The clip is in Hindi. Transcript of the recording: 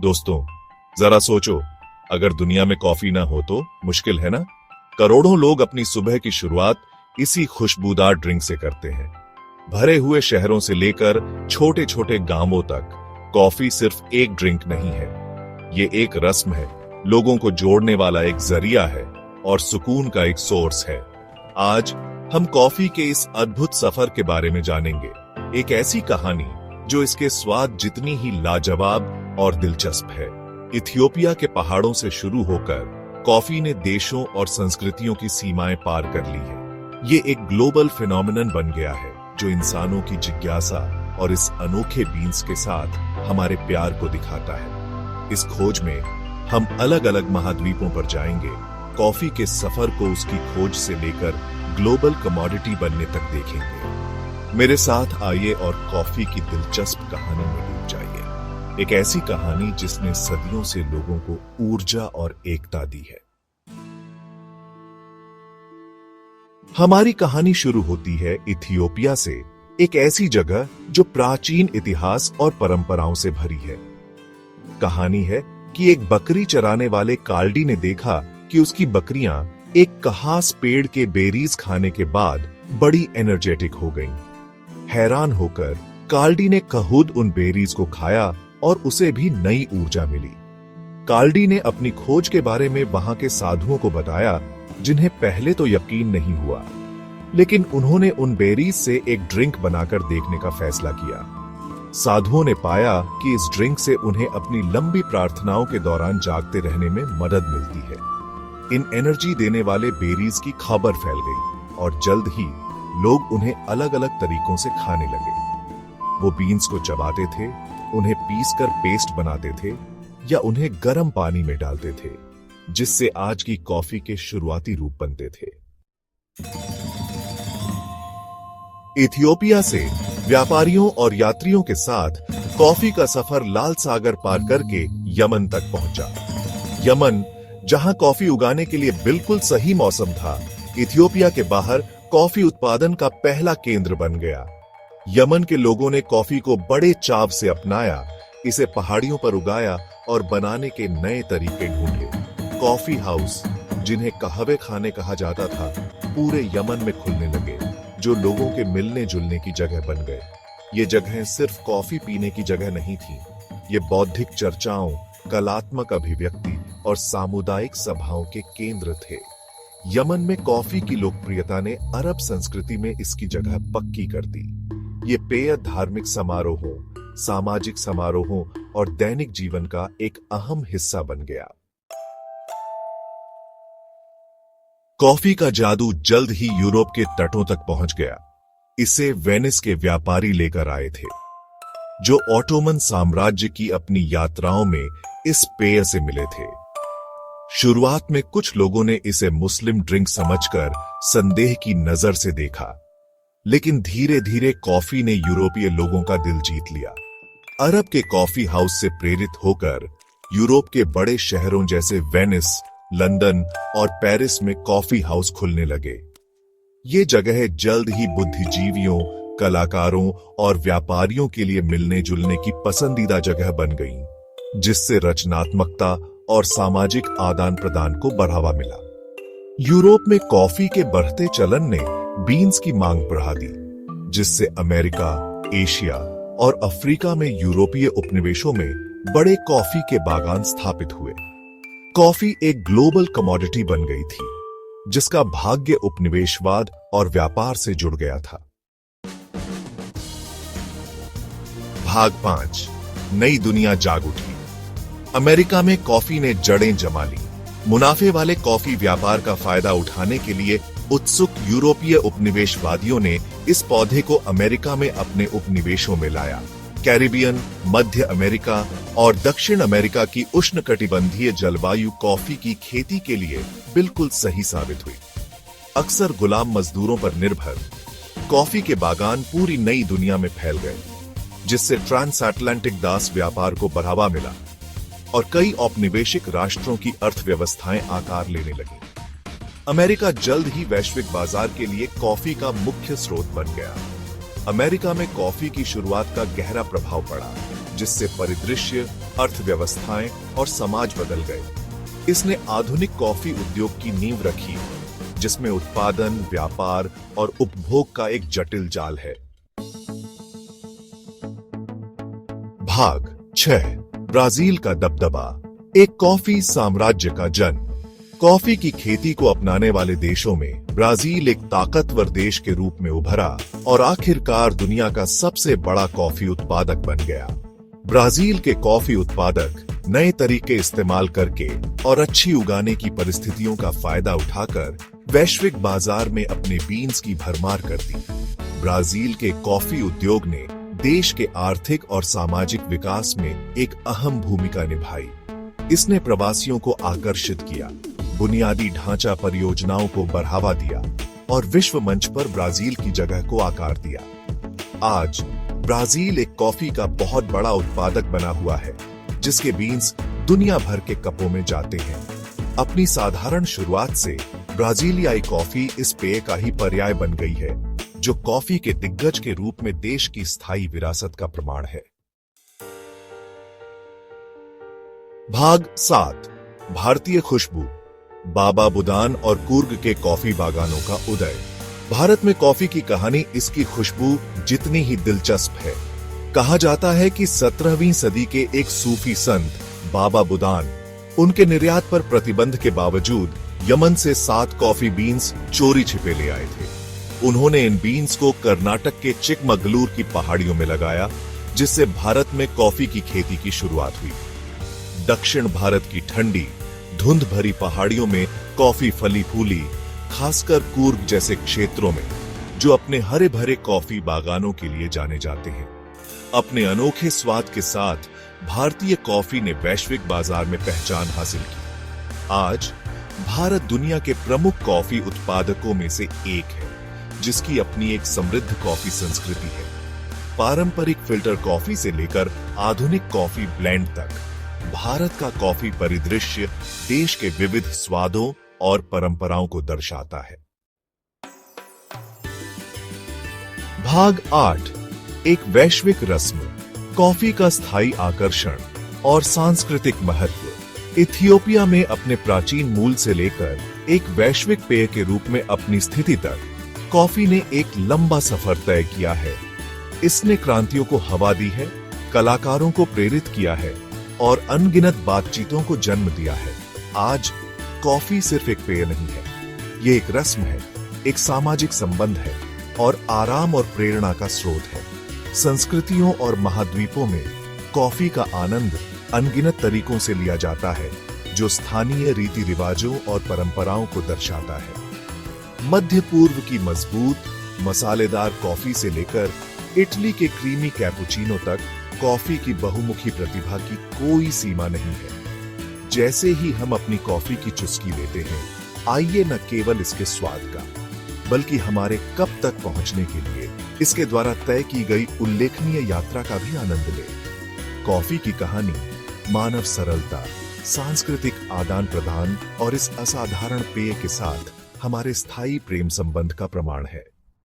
दोस्तों, जरा सोचो, अगर दुनिया में कॉफी ना हो तो मुश्किल है ना। करोड़ों लोग अपनी सुबह की शुरुआत इसी खुशबूदार ड्रिंक से करते हैं। भरे हुए शहरों से लेकर छोटे छोटे गांवों तक कॉफी सिर्फ एक ड्रिंक नहीं है, ये एक रस्म है, लोगों को जोड़ने वाला एक जरिया है और सुकून का एक सोर्स है। आज हम कॉफी के इस अद्भुत सफर के बारे में जानेंगे, एक ऐसी कहानी जो इसके स्वाद जितनी ही लाजवाब और दिलचस्प है। इथियोपिया के पहाड़ों से शुरू होकर कॉफी ने देशों और संस्कृतियों की सीमाएं पार कर ली है। ये एक ग्लोबल फिनोमिनन बन गया है जो इंसानों की जिज्ञासा और इस अनोखे बीन्स के साथ हमारे प्यार को दिखाता है। इस खोज में हम अलग अलग महाद्वीपों पर जाएंगे, कॉफी के सफर को उसकी खोज से लेकर ग्लोबल कमोडिटी बनने तक देखेंगे। मेरे साथ आइए और कॉफी की दिलचस्प कहानी में डूब जाइए। एक ऐसी कहानी जिसने सदियों से लोगों को ऊर्जा और एकता दी है। हमारी कहानी शुरू होती है इथियोपिया से, एक ऐसी जगह जो प्राचीन इतिहास और परंपराओं से भरी है। कहानी है कि एक बकरी चराने वाले काल्डी ने देखा कि उसकी बकरियां एक कहास पेड़ के बेरीज खाने के बाद बड़ी एनर्जेटिक हो गईं। हैरान होकर काल्डी ने खुद उन बेरीज को खाया और उसे भी नई ऊर्जा मिली। काल्डी ने अपनी खोज के बारे में वहां के साधुओं को बताया, जिन्हें पहले तो यकीन नहीं हुआ, लेकिन उन्होंने उन बेरीज से एक ड्रिंक बनाकर देखने का फैसला किया। साधुओं ने पाया कि इस ड्रिंक से उन्हें अपनी लंबी प्रार्थनाओं के दौरान जागते रहने में मदद मिलती है। इन एनर्जी देने वाले बेरीज की खबर फैल गई और जल्द ही लोग उन्हें अलग अलग तरीकों से खाने लगे। वो बीन्स को चबाते थे, उन्हें पीसकर पेस्ट बनाते थे या उन्हें गर्म पानी में डालते थे, जिससे आज की कॉफी के शुरुआती रूप बनते थे। इथियोपिया से व्यापारियों और यात्रियों के साथ कॉफी का सफर लाल सागर पार करके यमन तक पहुंचा। यमन, जहां कॉफी उगाने के लिए बिल्कुल सही मौसम था, इथियोपिया के बाहर कॉफी उत्पादन का पहला केंद्र बन गया। यमन के लोगों ने कॉफी को बड़े चाव से अपनाया, इसे पहाड़ियों पर उगाया और बनाने के नए तरीके ढूंढे। कॉफी हाउस, जिन्हें कहवे खाने कहा जाता था, पूरे यमन में खुलने लगे, जो लोगों के मिलने जुलने की जगह बन गए। ये जगहें सिर्फ कॉफी पीने की जगह नहीं थी, ये बौद्धिक चर्चाओं, कलात्मक अभिव्यक्ति और सामुदायिक सभाओं के केंद्र थे। यमन में कॉफी की लोकप्रियता ने अरब संस्कृति में इसकी जगह पक्की कर दी। ये पेय धार्मिक समारोहों, सामाजिक समारोहों और दैनिक जीवन का एक अहम हिस्सा बन गया। कॉफी का जादू जल्द ही यूरोप के तटों तक पहुंच गया। इसे वेनिस के व्यापारी लेकर आए थे, जो ऑटोमन साम्राज्य की अपनी यात्राओं में इस पेय से मिले थे। शुरुआत में कुछ लोगों ने इसे मुस्लिम ड्रिंक समझकर संदेह की नजर से देखा, लेकिन धीरे धीरे कॉफी ने यूरोपीय लोगों का दिल जीत लिया। अरब के कॉफी हाउस से प्रेरित होकर यूरोप के बड़े शहरों जैसे वेनिस, लंदन और पेरिस में कॉफी हाउस खुलने लगे। ये जगह जल्द ही बुद्धिजीवियों, कलाकारों और व्यापारियों के लिए मिलने जुलने की पसंदीदा जगह बन गईं, जिससे रचनात्मकता और सामाजिक आदान प्रदान को बढ़ावा मिला। यूरोप में कॉफी के बढ़ते चलन ने बीन्स की मांग बढ़ा दी, जिससे अमेरिका, एशिया और अफ्रीका में यूरोपीय उपनिवेशों में बड़े कॉफी के बागान स्थापित हुए। कॉफी एक ग्लोबल कमोडिटी बन गई थी, जिसका भाग्य उपनिवेशवाद और व्यापार से जुड़ गया था। भाग 5, नई दुनिया जाग उठी। अमेरिका में कॉफी ने जड़ें जमा ली। मुनाफे वाले कॉफी व्यापार का फायदा उठाने के लिए उत्सुक यूरोपीय उपनिवेशवादियों ने इस पौधे को अमेरिका में अपने उपनिवेशों में लाया। कैरिबियन, मध्य अमेरिका और दक्षिण अमेरिका की उष्णकटिबंधीय जलवायु कॉफी की खेती के लिए बिल्कुल सही साबित हुई। अक्सर गुलाम मजदूरों पर निर्भर कॉफी के बागान पूरी नई दुनिया में फैल गए, जिससे ट्रांसअटलांटिक दास व्यापार को बढ़ावा मिला और कई औपनिवेशिक राष्ट्रों की अर्थव्यवस्थाएं आकार लेने लगी। अमेरिका जल्द ही वैश्विक बाजार के लिए कॉफी का मुख्य स्रोत बन गया। अमेरिका में कॉफी की शुरुआत का गहरा प्रभाव पड़ा। जिससे परिदृश्य, अर्थव्यवस्थाएं और समाज बदल गए। इसने आधुनिक कॉफी उद्योग की नींव रखी, जिसमें उत्पादन, व्यापार और उपभोग का एक जटिल जाल है। भाग 6, ब्राजील का दबदबा, एक कॉफी साम्राज्य का जन्म। कॉफी की खेती को अपनाने वाले देशों में ब्राजील एक ताकतवर देश के रूप में उभरा और आखिरकार दुनिया का सबसे बड़ा कॉफी उत्पादक बन गया। ब्राजील के कॉफी उत्पादक नए तरीके इस्तेमाल करके और अच्छी उगाने की परिस्थितियों का फायदा उठाकर वैश्विक बाजार में अपने बीन्स की भरमार कर दी। ब्राजील के कॉफी उद्योग ने देश के आर्थिक और सामाजिक विकास में एक अहम भूमिका निभाई। इसने प्रवासियों को आकर्षित किया, बुनियादी ढांचा परियोजनाओं को बढ़ावा दिया और विश्व मंच पर ब्राजील की जगह को आकार दिया। आज ब्राजील एक कॉफी का बहुत बड़ा उत्पादक बना हुआ है, जिसके बीन्स दुनिया भर के कपों में जाते हैं। अपनी साधारण शुरुआत से ब्राजीलियाई कॉफी इस पेय का ही पर्याय बन गई है, जो कॉफी के दिग्गज के रूप में देश की स्थायी विरासत का प्रमाण है। भाग 7, भारतीय खुशबू, बाबा बुदान और कुर्ग के कॉफी बागानों का उदय। भारत में कॉफी की कहानी इसकी खुशबू जितनी ही दिलचस्प है। कहा जाता है कि 17वीं सदी के एक सूफी संत बाबा बुदान उनके निर्यात पर प्रतिबंध के बावजूद यमन से 7 कॉफी बीन्स चोरी छिपे ले आए थे। उन्होंने इन बीन्स को कर्नाटक के चिकमगलूर की पहाड़ियों में लगाया, जिससे भारत में कॉफी की खेती की शुरुआत हुई। दक्षिण भारत की ठंडी, धुंध भरी पहाड़ियों में कॉफी फली फूली, खासकर कूर्ग जैसे क्षेत्रों में, जो अपने हरे भरे कॉफी बागानों के लिए जाने जाते हैं। अपने अनोखे स्वाद के साथ भारतीय कॉफी ने वैश्विक बाजार में पहचान हासिल की। आज भारत दुनिया के प्रमुख कॉफी उत्पादकों में से एक है, जिसकी अपनी एक समृद्ध कॉफी संस्कृति है। पारंपरिक फिल्टर कॉफी से लेकर आधुनिक कॉफी ब्लेंड तक, भारत का कॉफी परिदृश्य देश के विविध स्वादों और परंपराओं को दर्शाता है। भाग 8, एक वैश्विक रस्म, कॉफी का स्थायी आकर्षण और सांस्कृतिक महत्व। इथियोपिया में अपने प्राचीन मूल से लेकर एक वैश्विक पेय के रूप में अपनी स्थिति तक कॉफी ने एक लंबा सफर तय किया है। इसने क्रांतियों को हवा दी है, कलाकारों को प्रेरित किया है और अनगिनत बातचीतों को जन्म दिया है। आज कॉफी सिर्फ एक पेय नहीं है, ये एक रस्म है, एक सामाजिक संबंध है और आराम और प्रेरणा का स्रोत है। संस्कृतियों और महाद्वीपों में कॉफी का आनंद अनगिनत तरीकों से लिया जाता है, जो स्थानीय रीति रिवाजों और परंपराओं को दर्शाता है। मध्य पूर्व की मजबूत मसालेदार कॉफी से लेकर इटली के क्रीमी कैपुचिनो तक कॉफी की बहुमुखी प्रतिभा की कोई सीमा नहीं है। जैसे ही हम अपनी कॉफी की चुस्की लेते हैं, आइए न केवल इसके स्वाद का, बल्कि हमारे कप तक पहुंचने के लिए इसके द्वारा तय की गई उल्लेखनीय यात्रा का भी आनंद लें। कॉफी की कहानी मानव सरलता, सांस्कृतिक आदान प्रदान और इस असाधारण पेय के साथ हमारे स्थायी प्रेम संबंध का प्रमाण है।